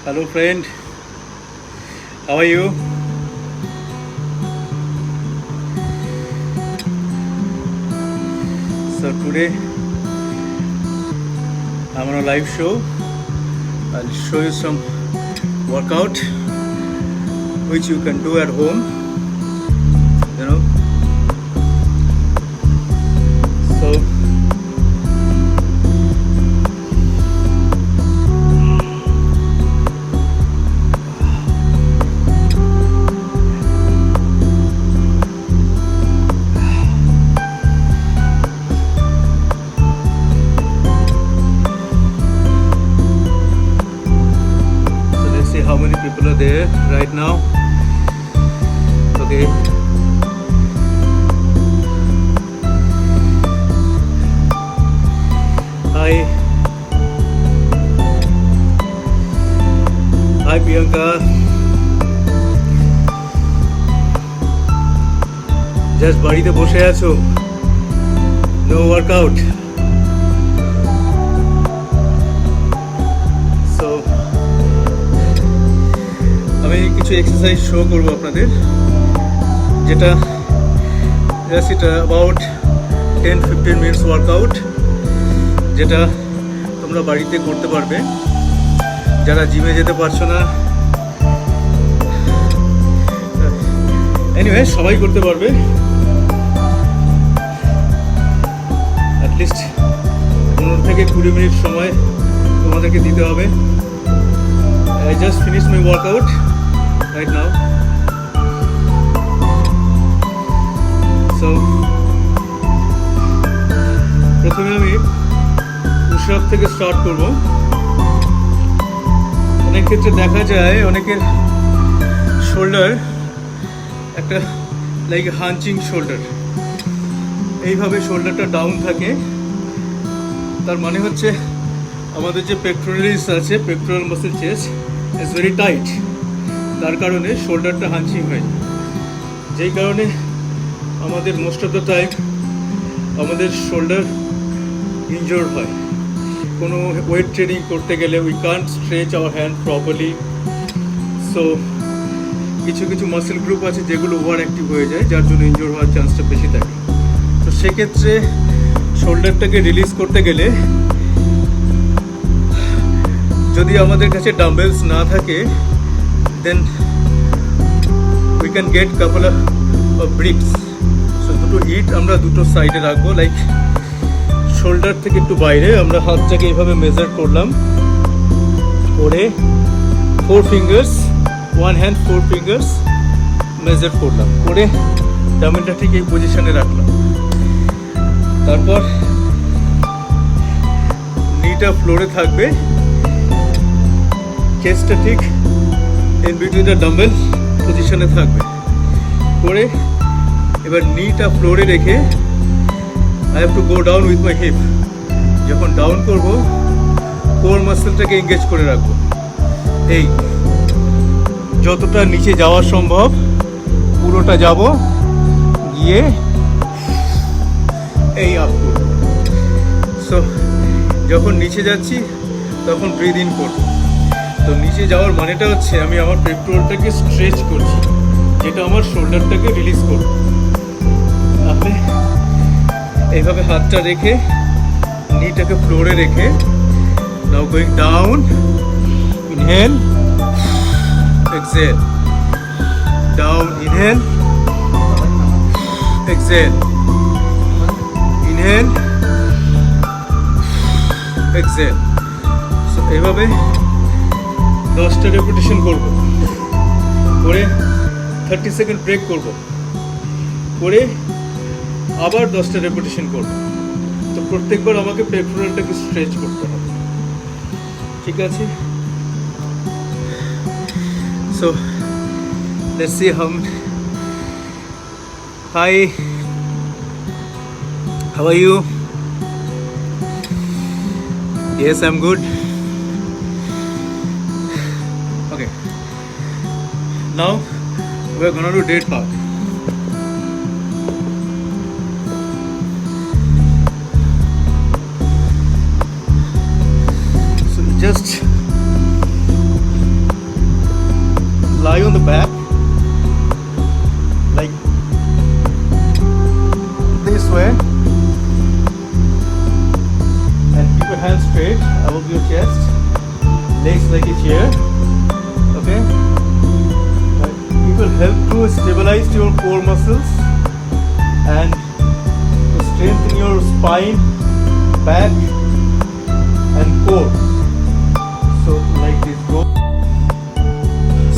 Hello friend, how are you? So today I'm on a live show. I'll show you some workout which you can do at home, you know. So let's see how many people are there right now. Okay. Hi Priyanka. Just বাড়িতে বসে আছো? No workout. So আমি কিছু exercise show করব আপনাদের, যেটা just এটা about 10-15 minutes workout, যেটা তোমরা বাড়িতে করতে পারবে। যারা জিমে যেতে পারছো না, এনিওয়ে সবাই করতে পারবে। অ্যাটলিস্ট 15 থেকে 20 মিনিট সময় তোমাদেরকে দিতে হবে। I just finished my workout right now. So প্রথমে আমি পুশ আপ থেকে স্টার্ট করব। অনেক ক্ষেত্রে দেখা যায় অনেকের শোল্ডার একটা লাইক হাঞ্চিং শোল্ডার, এইভাবে শোল্ডারটা ডাউন থাকে। তার মানে হচ্ছে আমাদের যে পেক্টোরালিস আছে, pectoral muscle chest is very tight, তার কারণে শোল্ডারটা হাঞ্চিং হয়। যেই কারণে আমাদের মোস্ট অফ দ্য টাইম আমাদের শোল্ডার ইনজোর্ড হয়। কোনো ওয়েট ট্রেনিং করতে গেলে we can't stretch our hand properly. So কিছু কিছু মাসেল গ্রুপ আছে যেগুলো ওভার অ্যাক্টিভ হয়ে যায়, যার জন্য ইনজোর হওয়ার চান্সটা বেশি থাকে। তো সেক্ষেত্রে শোল্ডারটাকে রিলিজ করতে গেলে যদি আমাদের কাছে ডাম্বেলস না থাকে, then we can get couple of bricks. So দুটো ইট আমরা দুটো সাইডে রাখবো, লাইক শোল্ডার থেকে একটু বাইরে। আমরা হাতটাকে এইভাবে মেজার করলাম, করে 4 ফিঙ্গার্স, 1 হ্যান্ড 4 ফিঙ্গার্স মেজার করলাম, করে ডাম্বেলটা ঠিক এই পজিশনে রাখলাম। তারপর নিটা ফ্লোরে থাকবে, চেস্টটা ঠিক ইন বিটুইন দ্য ডাম্বেল পজিশনে থাকবে। করে এবার নিটা ফ্লোরে রেখে I have to go down with my hip. যখন ডাউন করব, কোর মাসলটাকে এঙ্গেজ করে রাখবো। এই যতটা নিচে যাওয়া সম্ভব পুরোটা যাব, গিয়ে এই আপ করব। সো যখন নিচে যাচ্ছি তখন ব্রিথ ইন করব। তো নিচে যাওয়ার মানেটা হচ্ছে আমি আমার পেক্টোরালটাকে স্ট্রেচ করছি, যেটা আমার শোল্ডারটাকে রিলিজ করবে। আপনি এইভাবে হাতটা রেখে নিটাকে ফ্লোরে রেখে, now going down, inhale, exhale, down, inhale, exhale, inhale, exhale. So এইভাবে 10টা রেপিটেশন করব, করে 30 সেকেন্ড ব্রেক করব, করে আবার 10টা রেপিটেশন করব। তো প্রত্যেকবার আমাকে পেক্টোরালটাকে স্ট্রেচ করতে হবে, ঠিক আছে? So let's see hi, how are you? Yes, I'm good. Okay. Now we're gonna do dead hug. So just back like this way and keep your hands straight above your chest, legs like a chair. Okay, it will help to stabilize your core muscles and to strengthen your spine, back and core. So like this, go.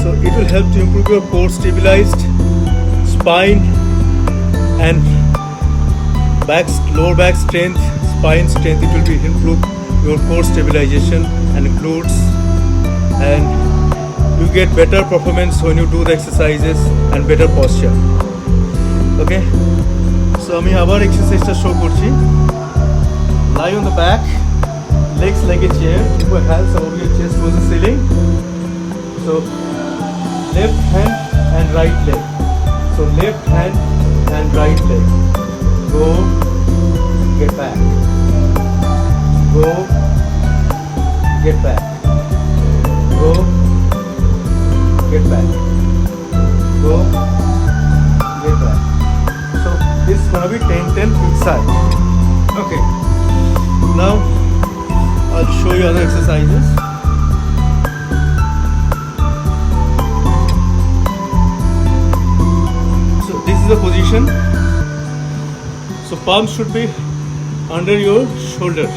So it will help to improve your core stabilized spine and back, lower back strength, spine strength. It will be improve your core stabilization and glutes, and you get better performance when you do the exercises and better posture. Okay, so আমি আবার এক্সারসাইজটা show করছি. Lie on the back, legs like a chair, keep your hands above your chest towards the ceiling. So left hand and right leg. So left hand and right leg. Go, get back. Go, get back. Go, get back. Go, get back. So this is gonna be 10-10 each side. Okay. Now I'll show you other exercises. So this is the position. So palms should be under your shoulder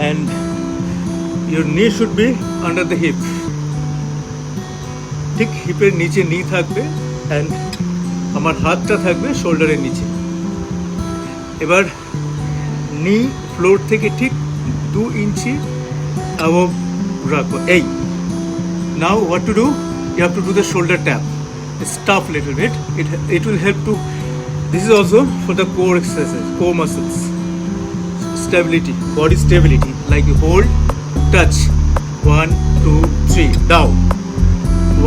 and your knee should be under the hip. ঠিক হিপের নিচে নি থাকবে and আমার হাতটা থাকবে শোল্ডারের নিচে. এবার নি ফ্লোর থেকে ঠিক 2 ইঞ্চি অ্যাবভ রাখবো. এই now what to do, you have to do the shoulder tap. Stuff little bit. It will help to. This is also for the core exercises, core muscles. Stability, body stability. Like you hold, touch. 1, 2, 3, down.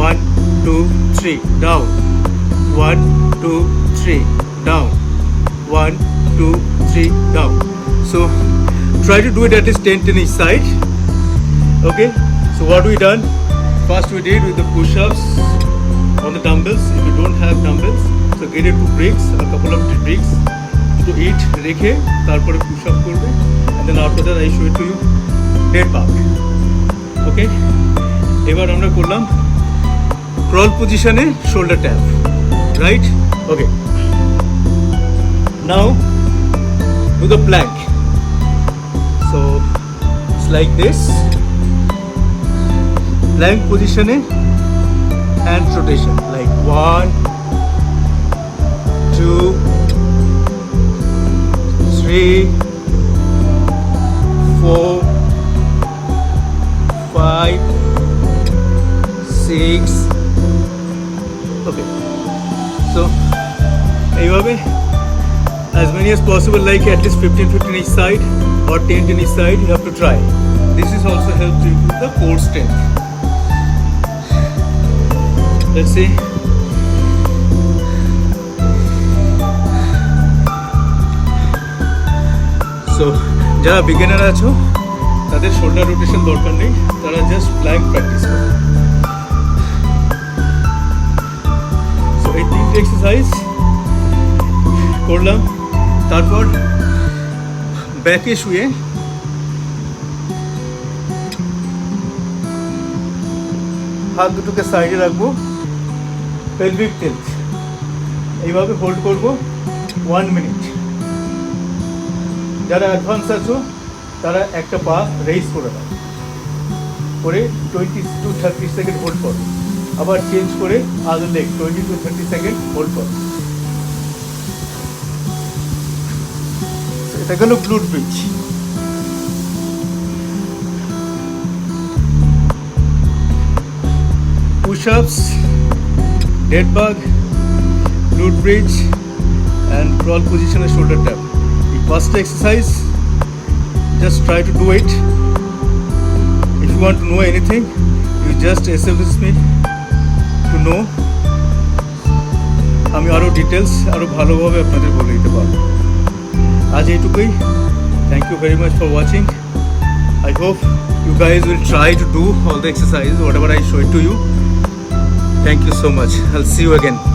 1, 2, 3, down. 1, 2, 3, down. 1, 2, 3, down. So try to do it at least 10 each side. Okay. So what we done? First we did with the push-ups on the dumbbells. If you don't have dumbbells, so get it to bricks, a couple of bricks to eat, রেখে তারপরে push up করবে, and then after that I show it to you dead bug. Okay, এবার আমরা করলাম crawl position-এ shoulder tap, right? Okay, now do the plank. So it's like this, plank position-এ hand rotation, like 1, 2, 3, 4, 5, 6. Okay, so এইভাবে as many as possible, like at least 15 each side or 10 each side, you have to try. This is also helps to improve the core strength. Let's see. So যারা beginner আছো তাদের shoulder rotation দরকার নেই, তারা just Planck practice করো. So এই 3টে exercise করলাম. তারপর ব্যাকে শুয়ে হাত দুটোকে সাইডে রাখবো, পেলভিক টিল্ট এইভাবে হোল্ড করব 1 মিনিট. যারা অ্যাডভান্স আছো তারা একটা পা রেইজ করে দাও, করে 20 to 30 সেকেন্ড হোল্ড করো, আবার চেঞ্জ করে আদার লেগ 20 to 30 সেকেন্ড হোল্ড করো. এটা গেল glute bridge. Push-ups, dead bug, glute bridge, and crawl position and shoulder tap. The first exercise, just try to do it. If you want to know anything, you just SMS me to know. আমি আরও details আরও ভালোভাবে আপনাদের বলে দিতে পারবো. আজ এইটুকুই. Thank you very much for watching. I hope you guys will try to do all the exercises, whatever I showed to you. Thank you so much. so much. I'll see you again.